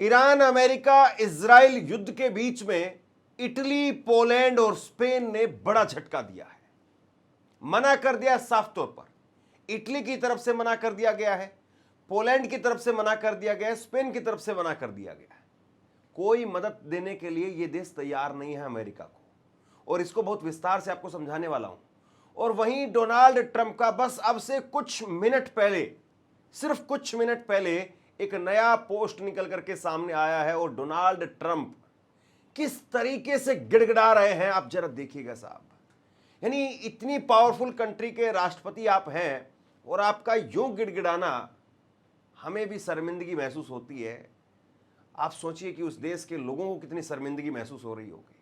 Iran, America, Israel युद्ध के बीच में इटली, पोलैंड और स्पेन ने बड़ा झटका दिया है। मना कर दिया साफ तौर पर। इटली की तरफ से मना कर दिया गया है, पोलैंड की तरफ से मना कर दिया गया है, स्पेन की तरफ से मना कर दिया गया है। कोई मदद देने के लिए यह देश तैयार नहीं है अमेरिका को, और इसको बहुत विस्तार से आपको समझाने वाला हूं। और वहीं डोनाल्ड ट्रंप का बस अब से कुछ मिनट पहले, सिर्फ कुछ मिनट पहले एक नया पोस्ट निकल करके सामने आया है, और डोनाल्ड ट्रंप किस तरीके से गिड़गिड़ा रहे हैं आप जरा देखिएगा साहब। यानी इतनी पावरफुल कंट्री के राष्ट्रपति आप हैं, और आपका यूं गिड़गिड़ाना, हमें भी शर्मिंदगी महसूस होती है। आप सोचिए कि उस देश के लोगों को कितनी शर्मिंदगी महसूस हो रही होगी,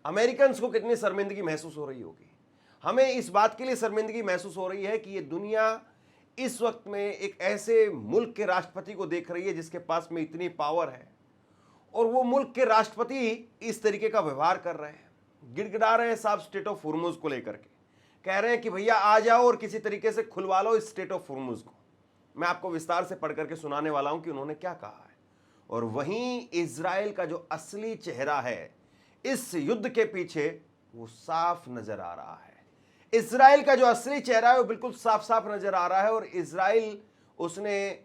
अमेरिकन्स को कितनी शर्मिंदगी महसूस हो रही होगी। हमें इस बात के लिए शर्मिंदगी महसूस हो रही है कि ये दुनिया इस वक्त में एक ऐसे मुल्क के राष्ट्रपति को देख रही है जिसके पास में इतनी पावर है, और वो मुल्क के राष्ट्रपति इस तरीके का व्यवहार कर रहे हैं, गिड़गिड़ा रहे हैं साहब स्टेट ऑफ हुर्मुज को लेकर के। कह रहे हैं कि भैया आ जाओ और किसी तरीके से खुलवा लो इस स्टेट ऑफ हुर्मुज को। मैं आपको विस्तार से पढ़ करके सुनाने वाला हूं कि उन्होंने क्या कहा है। और वहीं इजराइल का जो असली चेहरा है इस युद्ध के पीछे, वो साफ नजर आ रहा है। इजराइल का जो असली चेहरा है वो बिल्कुल साफ साफ नजर आ रहा है। और इजराइल, उसने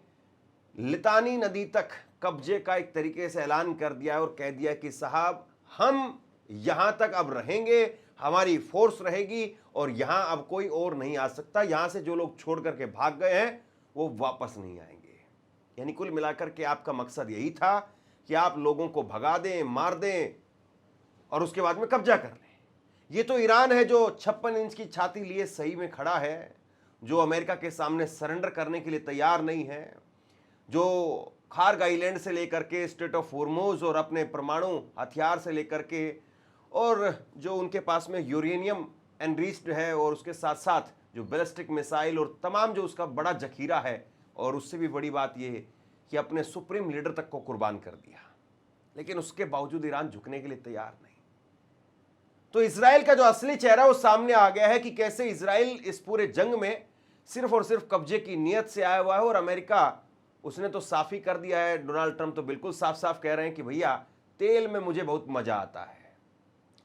लितानी नदी तक कब्जे का एक तरीके से ऐलान कर दिया है और कह दिया कि साहब हम यहां तक अब रहेंगे, हमारी फोर्स रहेगी, और यहां अब कोई और नहीं आ सकता। यहां से जो लोग छोड़ करके भाग गए हैं वो वापस नहीं आएंगे। यानी कुल मिलाकर के आपका मकसद यही था कि आप लोगों को भगा दें, मार दें, और उसके बाद में कब्जा कर लें। ये तो ईरान है जो 56 इंच की छाती लिए सही में खड़ा है, जो अमेरिका के सामने सरेंडर करने के लिए तैयार नहीं है, जो खार्ग आइलैंड से लेकर के स्टेट ऑफ हुर्मुज और अपने परमाणु हथियार से लेकर के, और जो उनके पास में यूरेनियम एनरिच्ड है, और उसके साथ साथ जो बैलिस्टिक मिसाइल और तमाम जो उसका बड़ा जखीरा है, और उससे भी बड़ी बात यह है कि अपने सुप्रीम लीडर तक को कुर्बान कर दिया। लेकिन उसके बावजूद ईरान झुकने के लिए तैयार नहीं। तो इजराइल का जो असली चेहरा वो सामने आ गया है कि कैसे इजराइल इस पूरे जंग में सिर्फ और सिर्फ कब्जे की नीयत से आया हुआ है। और अमेरिका, उसने तो साफ ही कर दिया है, डोनाल्ड ट्रंप तो बिल्कुल साफ साफ कह रहे हैं कि भैया तेल में मुझे बहुत मजा आता है।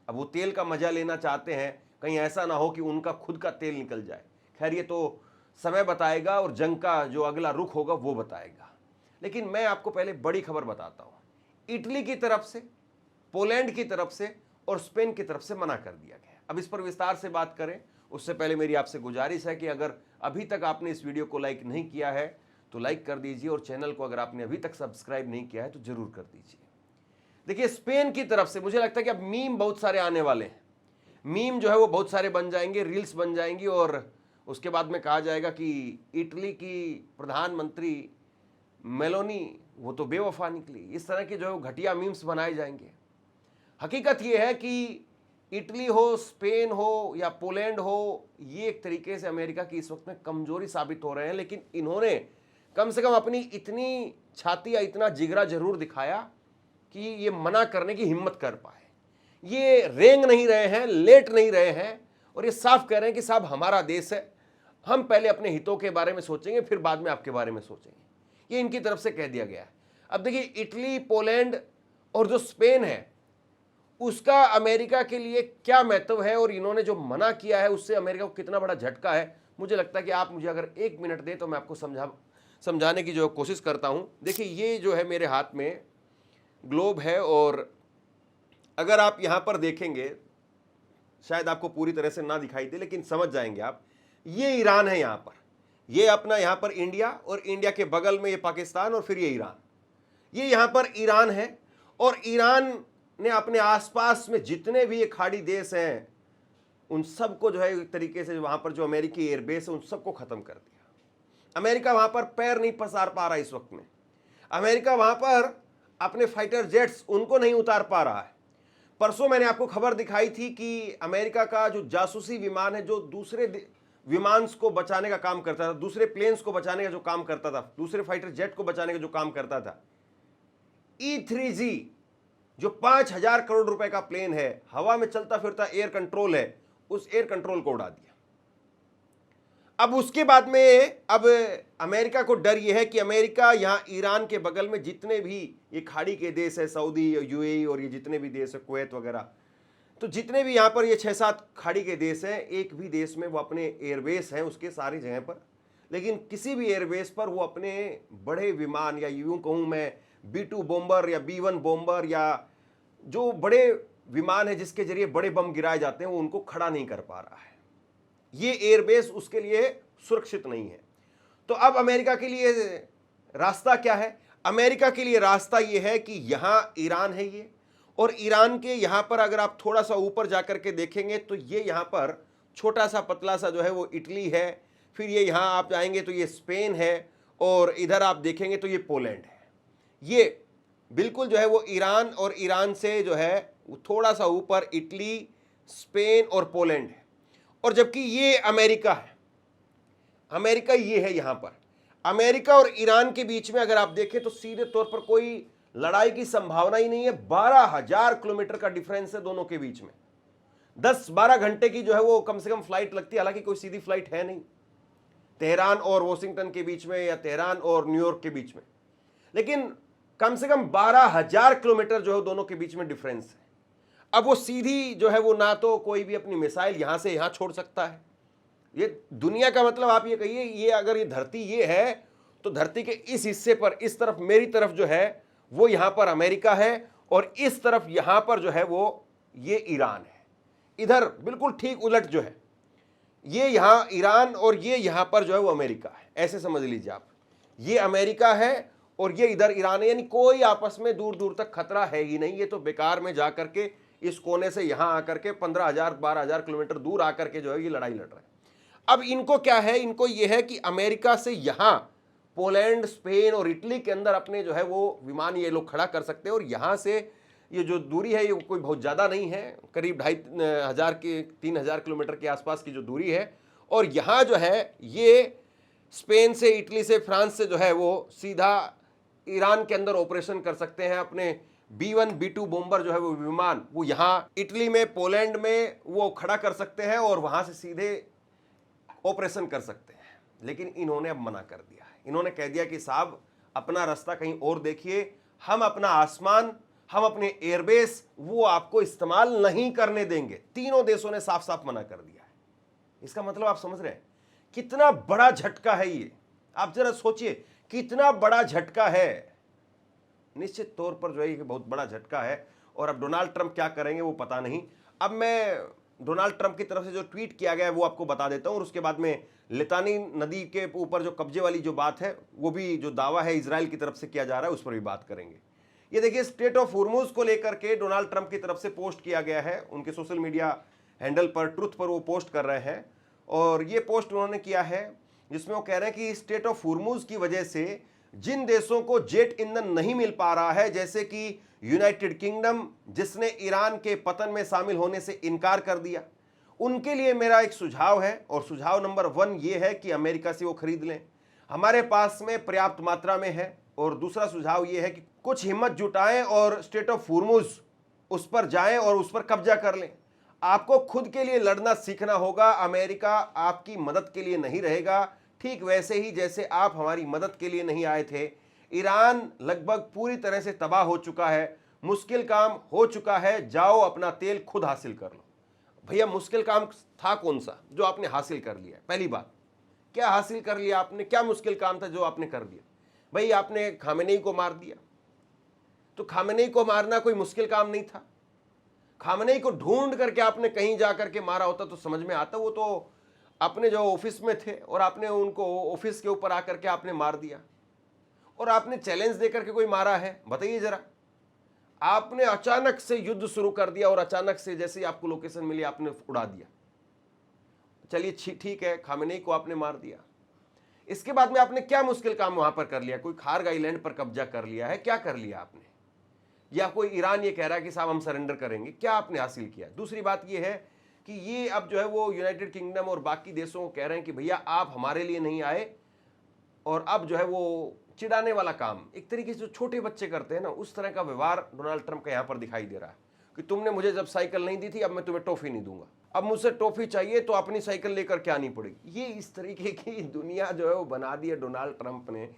अब वो तेल का मजा लेना चाहते हैं, कहीं ऐसा ना हो कि उनका खुद का तेल निकल जाए। खैर ये तो समय बताएगा, और जंग का जो अगला रुख होगा वो बताएगा। लेकिन मैं आपको पहले बड़ी खबर बताता हूं। इटली की तरफ से, पोलैंड की तरफ से और स्पेन की तरफ से मना कर दिया गया। अब इस पर विस्तार से बात करें उससे पहले मेरी आपसे गुजारिश है कि अगर अभी तक आपने इस वीडियो को लाइक नहीं किया है तो लाइक कर दीजिए, और चैनल को अगर आपने अभी तक सब्सक्राइब नहीं किया है तो जरूर कर दीजिए। देखिए, स्पेन की तरफ से मुझे लगता है कि अब मीम बहुत सारे आने वाले हैं। मीम जो है वो बहुत सारे बन जाएंगे, रील्स बन जाएंगी, और उसके बाद में कहा जाएगा कि इटली की प्रधानमंत्री मेलोनी वो तो बेवफा निकली। इस तरह के जो घटिया मीम्स बनाए जाएंगे। हकीकत ये है कि इटली हो, स्पेन हो या पोलैंड हो, ये एक तरीके से अमेरिका की इस वक्त में कमजोरी साबित हो रहे हैं। लेकिन इन्होंने कम से कम अपनी इतनी छाती या इतना जिगरा जरूर दिखाया कि ये मना करने की हिम्मत कर पाए। ये रेंग नहीं रहे हैं, लेट नहीं रहे हैं, और ये साफ कह रहे हैं कि साहब हमारा देश है, हम पहले अपने हितों के बारे में सोचेंगे, फिर बाद में आपके बारे में सोचेंगे। ये इनकी तरफ से कह दिया गया है। अब देखिए, इटली, पोलैंड और जो स्पेन है उसका अमेरिका के लिए क्या महत्व है, और इन्होंने जो मना किया है उससे अमेरिका को कितना बड़ा झटका है। मुझे लगता है कि आप मुझे अगर 1 मिनट दें तो मैं आपको समझाने की जो कोशिश करता हूं। देखिए, ये जो है मेरे हाथ में ग्लोब है, और अगर आप यहां पर देखेंगे, शायद आपको पूरी तरह से ना दिखाई दे लेकिन समझ जाएंगे आप। ये ईरान है यहां पर, ये अपना यहां पर इंडिया, और इंडिया के बगल में ये पाकिस्तान, और फिर ये ईरान। ये यहां पर ईरान है, और ईरान ने अपने आसपास में जितने भी ये खाड़ी देश हैं उन सबको जो है एक तरीके से वहां पर जो अमेरिकी एयरबेस है उन सबको खत्म कर दिया। अमेरिका वहां पर पैर नहीं पसार पा रहा इस वक्त में। अमेरिका वहां पर अपने फाइटर जेट्स उनको नहीं उतार पा रहा है। परसों मैंने आपको खबर दिखाई थी कि अमेरिका का जो जासूसी विमान है, जो दूसरे विमान को बचाने का काम करता था, दूसरे प्लेन्स को बचाने का जो काम करता था, दूसरे फाइटर जेट को बचाने का जो काम करता था, E3G जो 5000 करोड़ रुपए का प्लेन है, हवा में चलता फिरता एयर कंट्रोल है, उस एयर कंट्रोल को उड़ा दिया। अब उसके बाद में अब अमेरिका को डर यह है कि अमेरिका यहाँ ईरान के बगल में जितने भी ये खाड़ी के देश है, सऊदी, यूएई और ये जितने भी देश है, कुवैत वगैरह, तो जितने भी यहाँ पर ये 6-7 खाड़ी के देश हैं, एक भी देश में वो अपने एयरबेस हैं उसके सारी जगह पर, लेकिन किसी भी एयरबेस पर वो अपने बड़े विमान या यूं कहूँ मैं B-2 बॉम्बर या B-1 बॉम्बर या जो बड़े विमान है जिसके जरिए बड़े बम गिराए जाते हैं वो उनको खड़ा नहीं कर पा रहा है। ये एयरबेस उसके लिए सुरक्षित नहीं है। तो अब अमेरिका के लिए रास्ता क्या है? अमेरिका के लिए रास्ता ये है कि यहां ईरान है ये, और ईरान के यहां पर अगर आप थोड़ा सा ऊपर जाकर के देखेंगे तो ये यहां पर छोटा सा पतला सा जो है वो इटली है, फिर ये यहां आप जाएंगे तो ये स्पेन है, और इधर आप देखेंगे तो ये पोलैंड है। ये बिल्कुल जो है वो ईरान, और ईरान से जो है वो थोड़ा सा ऊपर इटली, स्पेन और पोलैंड है। और जबकि ये अमेरिका है, अमेरिका ये है यहां पर। अमेरिका और ईरान के बीच में अगर आप देखें तो सीधे तौर पर कोई लड़ाई की संभावना ही नहीं है। 12,000 किलोमीटर का डिफरेंस है दोनों के बीच में। 10-12 घंटे की जो है वो कम से कम फ्लाइट लगती है, हालांकि कोई सीधी फ्लाइट है नहीं तेहरान और वॉशिंगटन के बीच में या तेहरान और न्यूयॉर्क के बीच में, लेकिन कम से कम 12,000 किलोमीटर जो है दोनों के बीच में डिफरेंस है। अब वो सीधी जो है वो ना तो कोई भी अपनी मिसाइल यहां से यहां छोड़ सकता है। ये दुनिया का मतलब आप ये कहिए, ये अगर ये धरती ये है तो धरती के इस हिस्से पर, इस तरफ मेरी तरफ जो है वो यहां पर अमेरिका है, और इस तरफ यहां पर जो है वो ये ईरान है। इधर बिल्कुल ठीक उलट जो है ये यहां ईरान, और ये यहां पर जो है वो अमेरिका है। ऐसे समझ लीजिए आप, ये अमेरिका है और ये इधर ईरान है, यानी कोई आपस में दूर दूर तक खतरा है ही नहीं। ये तो बेकार में जाकर के इस कोने से यहां आकर के 15,000-12,000 किलोमीटर दूर आकर के जो है ये लड़ाई लड़ रहे हैं। अब इनको क्या है, इनको ये है कि अमेरिका से यहां पोलैंड, स्पेन और इटली के अंदर अपने जो है वो विमान ये लोग खड़ा कर सकते हैं, और यहां से ये जो दूरी है ये कोई बहुत ज़्यादा नहीं है, करीब 2,500 के 3,000 किलोमीटर के आसपास की जो दूरी है। और यहाँ जो है ये स्पेन से, इटली से, फ्रांस से जो है वो सीधा ईरान के अंदर ऑपरेशन कर सकते हैं। अपने B-1 B-2 बॉम्बर जो है वो विमान वो यहाँ इटली में, पोलैंड में वो खड़ा कर सकते हैं और वहाँ से सीधे ऑपरेशन कर सकते हैं। लेकिन इन्होंने अब मना कर दिया है। इन्होंने कह दिया कि साहब अपना रास्ता कहीं और देखिए, हम अपना आसमान, हम अपने एयरबेस वो आपको इस्तेमाल नहीं करने देंगे। तीनों देशों ने साफ साफ मना कर दिया है। इसका मतलब आप समझ रहे हैं कितना बड़ा झटका है ये? आप जरा सोचिए कितना बड़ा झटका है। निश्चित तौर पर जो है ये बहुत बड़ा झटका है, और अब डोनाल्ड ट्रंप क्या करेंगे वो पता नहीं। अब मैं डोनाल्ड ट्रंप की तरफ से जो ट्वीट किया गया है वो आपको बता देता हूं, और उसके बाद में लितानी नदी के ऊपर जो कब्जे वाली जो बात है वो भी, जो दावा है इजराइल की तरफ से किया जा रहा है, उस पर भी बात करेंगे। ये देखिए स्ट्रेट ऑफ होर्मुज को लेकर के डोनाल्ड ट्रंप की तरफ से पोस्ट किया गया है, उनके सोशल मीडिया हैंडल पर, ट्रुथ पर वो पोस्ट कर रहे हैं। और ये पोस्ट उन्होंने किया है जिसमें वो कह रहे हैं कि स्ट्रेट ऑफ होर्मुज की वजह से जिन देशों को जेट ईंधन नहीं मिल पा रहा है, जैसे कि यूनाइटेड किंगडम जिसने ईरान के पतन में शामिल होने से इनकार कर दिया, उनके लिए मेरा एक सुझाव है, और सुझाव नंबर 1 ये है कि अमेरिका से वो खरीद लें, हमारे पास में पर्याप्त मात्रा में है। और दूसरा सुझाव ये है कि कुछ हिम्मत जुटाएं और स्ट्रेट ऑफ होर्मुज उस पर जाएं और उस पर कब्जा कर लें। आपको खुद के लिए लड़ना सीखना होगा। अमेरिका आपकी मदद के लिए नहीं रहेगा, ठीक वैसे ही जैसे आप हमारी मदद के लिए नहीं आए थे। ईरान लगभग पूरी तरह से तबाह हो चुका है, मुश्किल काम हो चुका है, जाओ अपना तेल खुद हासिल कर लो। भैया मुश्किल काम था कौन सा जो आपने हासिल कर लिया? पहली बात, क्या हासिल कर लिया आपने? क्या मुश्किल काम था जो आपने कर दिया? भाई आपने खामेनेई को मार दिया, तो खामेनेई को मारना कोई मुश्किल काम नहीं था। खामेनेई को ढूंढ करके आपने कहीं जा करके मारा होता तो समझ में आता। वो तो अपने जो ऑफिस में थे और आपने उनको ऑफिस के ऊपर आकर के आपने मार दिया, और आपने चैलेंज देकर के कोई मारा है? बताइए जरा। आपने अचानक से युद्ध शुरू कर दिया, और अचानक से जैसे ही आपको लोकेशन मिली आपने उड़ा दिया। चलिए ठीक है, खामेनेई को आपने मार दिया, इसके बाद में आपने क्या मुश्किल काम वहां पर कर लिया? कोई खार्ग आइलैंड पर कब्जा कर लिया है? क्या कर लिया आपने? या कोई ईरान ये कह रहा है कि साहब हम सरेंडर करेंगे, क्या आपने हासिल किया? दूसरी बात ये है कि ये अब जो है वो यूनाइटेड किंगडम और बाकी देशों को कह रहे हैं कि भैया आप हमारे लिए नहीं आए, और अब जो है वो चिढ़ाने वाला काम एक तरीके से जो छोटे बच्चे करते हैं ना, उस तरह का व्यवहार डोनाल्ड ट्रंप का यहां पर दिखाई दे रहा है। कि तुमने मुझे जब साइकिल नहीं दी थी, अब मैं तुम्हें टॉफी नहीं दूंगा, अब मुझसे टॉफी चाहिए तो अपनी साइकिल लेकर के आनी पड़ेगी। ये इस तरीके की दुनिया जो है वो बना दी है डोनाल्ड ट्रंप ने।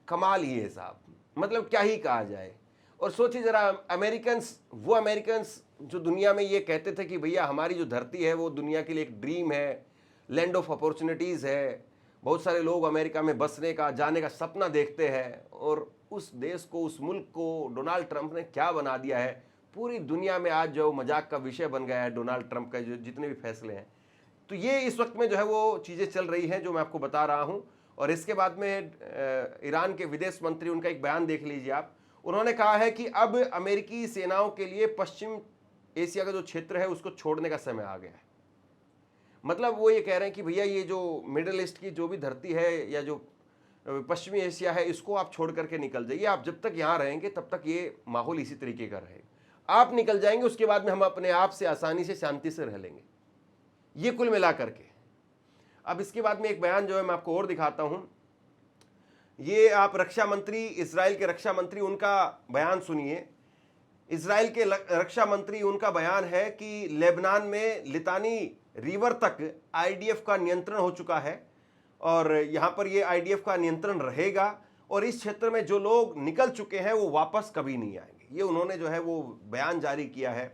कमाल ही है साहब, मतलब क्या ही कहा जाए। और सोचिए जरा, वो अमेरिकन्स जो दुनिया में ये कहते थे कि भैया हमारी जो धरती है वो दुनिया के लिए एक ड्रीम है, लैंड ऑफ अपॉर्चुनिटीज़ है, बहुत सारे लोग अमेरिका में बसने का, जाने का सपना देखते हैं, और उस देश को, उस मुल्क को डोनाल्ड ट्रंप ने क्या बना दिया है। पूरी दुनिया में आज जो मजाक का विषय बन गया है डोनाल्ड ट्रंप का जो जितने भी फैसले हैं। तो ये इस वक्त में जो है वो चीज़ें चल रही हैं जो मैं आपको बता रहा हूँ। और इसके बाद में ईरान के विदेश मंत्री, उनका एक बयान देख लीजिए आप। उन्होंने कहा है कि अब अमेरिकी सेनाओं के लिए पश्चिम एशिया का जो क्षेत्र है उसको छोड़ने का समय आ गया है। मतलब वो ये कह रहे हैं कि भैया ये जो मिडिल ईस्ट की जो भी धरती है या जो पश्चिमी एशिया है, इसको आप छोड़ करके निकल जाइए। आप जब तक यहाँ रहेंगे तब तक ये माहौल इसी तरीके का रहेगा। आप निकल जाएंगे, उसके बाद में हम अपने आप से आसानी से, शांति से रह लेंगे। ये कुल मिला करके। अब इसके बाद में एक बयान जो है मैं आपको और दिखाता हूँ। ये आप रक्षा मंत्री, इजराइल के रक्षा मंत्री, उनका बयान सुनिए। इजराइल के रक्षा मंत्री, उनका बयान है कि लेबनान में लितानी रिवर तक आईडीएफ का नियंत्रण हो चुका है और यहाँ पर ये आईडीएफ का नियंत्रण रहेगा, और इस क्षेत्र में जो लोग निकल चुके हैं वो वापस कभी नहीं आएंगे। ये उन्होंने जो है वो बयान जारी किया है।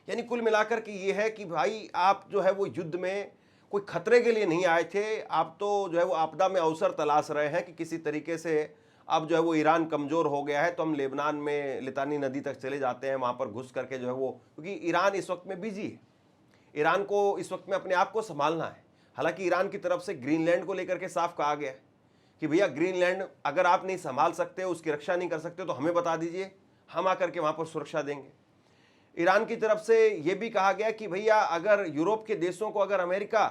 यानी कुल मिलाकर के ये है कि भाई आप जो है वो युद्ध में कोई खतरे के लिए नहीं आए थे, आप तो जो है वो आपदा में अवसर तलाश रहे हैं कि किसी तरीके से अब जो है वो ईरान कमज़ोर हो गया है तो हम लेबनान में लितानी नदी तक चले जाते हैं, वहाँ पर घुस करके जो है वो, क्योंकि ईरान इस वक्त में बिजी है, ईरान को इस वक्त में अपने आप को संभालना है। हालांकि ईरान की तरफ से ग्रीनलैंड को लेकर के साफ कहा गया है कि भैया ग्रीनलैंड अगर आप नहीं संभाल सकते, उसकी रक्षा नहीं कर सकते तो हमें बता दीजिए, हम आकर के वहाँ पर सुरक्षा देंगे। ईरान की तरफ से ये भी कहा गया कि भैया अगर यूरोप के देशों को अगर अमेरिका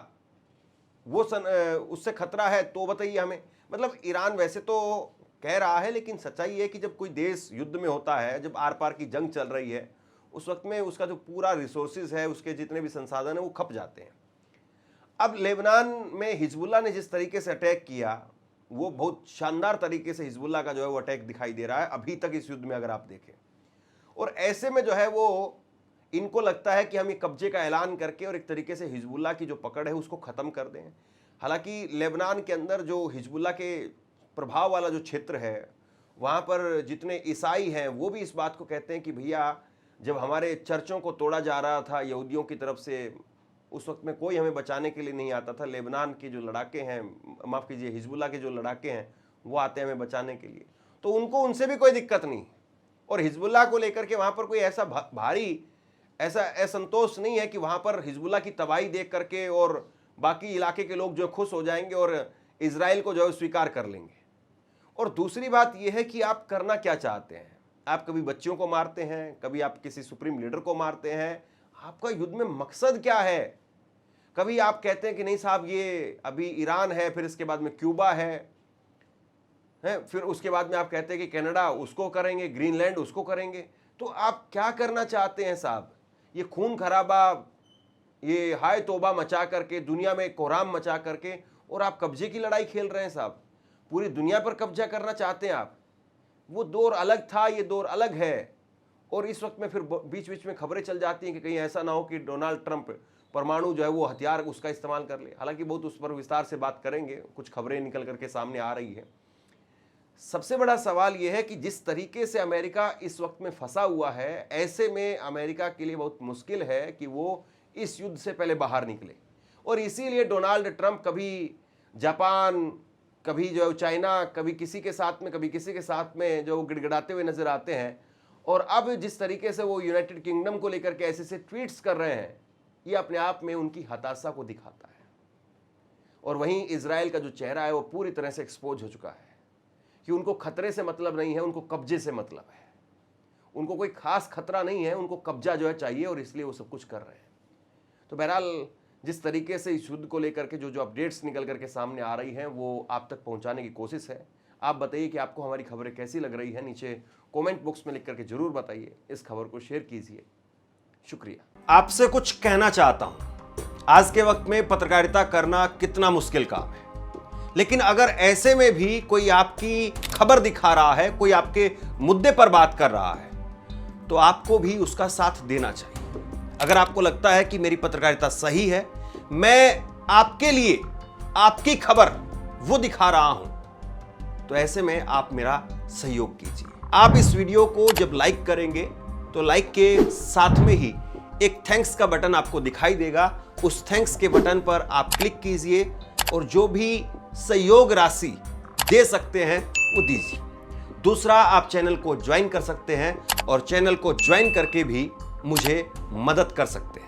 उससे खतरा है तो बताइए हमें। मतलब ईरान वैसे तो कह रहा है, लेकिन सच्चाई है कि जब कोई देश युद्ध में होता है, जब आर पार की जंग चल रही है, उस वक्त में उसका जो पूरा रिसोर्सेज है, उसके जितने भी संसाधन है वो खप जाते हैं। अब लेबनान में हिजबुल्लाह ने जिस तरीके से अटैक किया, वो बहुत शानदार तरीके से हिजबुल्लाह का जो है वो अटैक दिखाई दे रहा है अभी तक इस युद्ध में अगर आप देखें। और ऐसे में जो है वो इनको लगता है कि हम ये कब्जे का ऐलान करके और एक तरीके से हिजबुल्लाह की जो पकड़ है उसको ख़त्म कर दें। हालांकि लेबनान के अंदर जो हिजबुल्लाह के प्रभाव वाला जो क्षेत्र है, वहाँ पर जितने ईसाई हैं वो भी इस बात को कहते हैं कि भैया जब हमारे चर्चों को तोड़ा जा रहा था यहूदियों की तरफ से, उस वक्त में कोई हमें बचाने के लिए नहीं आता था। लेबनान के जो लड़ाके हैं, माफ़ कीजिए हिजबुल्लाह के जो लड़ाके हैं, वो आते हैं हमें बचाने के लिए, तो उनको उनसे भी कोई दिक्कत नहीं। और हिजबुल्लाह को लेकर के वहाँ पर कोई ऐसा भारी ऐसा असंतोष नहीं है कि वहाँ पर हिजबुल्लाह की तबाही देख करके और बाकी इलाके के लोग जो खुश हो जाएंगे और इजराइल को जो है स्वीकार कर लेंगे। और दूसरी बात यह है कि आप करना क्या चाहते हैं। आप कभी बच्चियों को मारते हैं, कभी आप किसी सुप्रीम लीडर को मारते हैं, आपका युद्ध में मकसद क्या है। कभी आप कहते हैं कि नहीं साहब ये अभी ईरान है, फिर इसके बाद में क्यूबा है, फिर उसके बाद में आप कहते हैं कि कनाडा उसको करेंगे, ग्रीनलैंड उसको करेंगे। तो आप क्या करना चाहते हैं साहब। ये खून खराबा, ये हाय तौबा मचा करके, दुनिया में कोहराम मचा करके, और आप कब्जे की लड़ाई खेल रहे हैं साहब। पूरी दुनिया पर कब्जा करना चाहते हैं आप। वो दौर अलग था, ये दौर अलग है। और इस वक्त में फिर बीच बीच में खबरें चल जाती हैं कि कहीं ऐसा ना हो कि डोनाल्ड ट्रंप परमाणु जो है वो हथियार उसका इस्तेमाल कर ले। हालांकि बहुत उस पर विस्तार से बात करेंगे, कुछ खबरें निकल करके सामने आ रही है। सबसे बड़ा सवाल यह है कि जिस तरीके से अमेरिका इस वक्त में फंसा हुआ है, ऐसे में अमेरिका के लिए बहुत मुश्किल है कि वो इस युद्ध से पहले बाहर निकले। और इसीलिए डोनाल्ड ट्रंप कभी जापान, कभी जो है चाइना, कभी किसी के साथ में, कभी किसी के साथ में जो गिड़गिड़ाते हुए नजर आते हैं। और अब जिस तरीके से वो यूनाइटेड किंगडम को लेकर के ऐसे ऐसे ट्वीट्स कर रहे हैं, ये अपने आप में उनकी हताशा को दिखाता है। और वहीं इजराइल का जो चेहरा है वो पूरी तरह से एक्सपोज हो चुका है कि उनको खतरे से मतलब नहीं है, उनको कब्जे से मतलब है। उनको कोई खास खतरा नहीं है, उनको कब्जा जो है चाहिए, और इसलिए वो सब कुछ कर रहे हैं। तो बहरहाल जिस तरीके से इस युद्ध को लेकर के जो अपडेट्स निकल करके सामने आ रही हैं वो आप तक पहुंचाने की कोशिश है। आप बताइए कि आपको हमारी खबरें कैसी लग रही हैं, नीचे कमेंट बॉक्स में लिख करके जरूर बताइए। इस खबर को शेयर कीजिए। शुक्रिया। आपसे कुछ कहना चाहता हूं। आज के वक्त में पत्रकारिता करना कितना मुश्किल काम है, लेकिन अगर ऐसे में भी कोई आपकी खबर दिखा रहा है, कोई आपके मुद्दे पर बात कर रहा है, तो आपको भी उसका साथ देना चाहिए। अगर आपको लगता है कि मेरी पत्रकारिता सही है, मैं आपके लिए आपकी खबर वो दिखा रहा हूं, तो ऐसे में आप मेरा सहयोग कीजिए। आप इस वीडियो को जब लाइक करेंगे तो लाइक के साथ में ही एक थैंक्स का बटन आपको दिखाई देगा। उस थैंक्स के बटन पर आप क्लिक कीजिए और जो भी सहयोग राशि दे सकते हैं वो दीजिए। दूसरा, आप चैनल को ज्वाइन कर सकते हैं और चैनल को ज्वाइन करके भी मुझे मदद कर सकते हैं।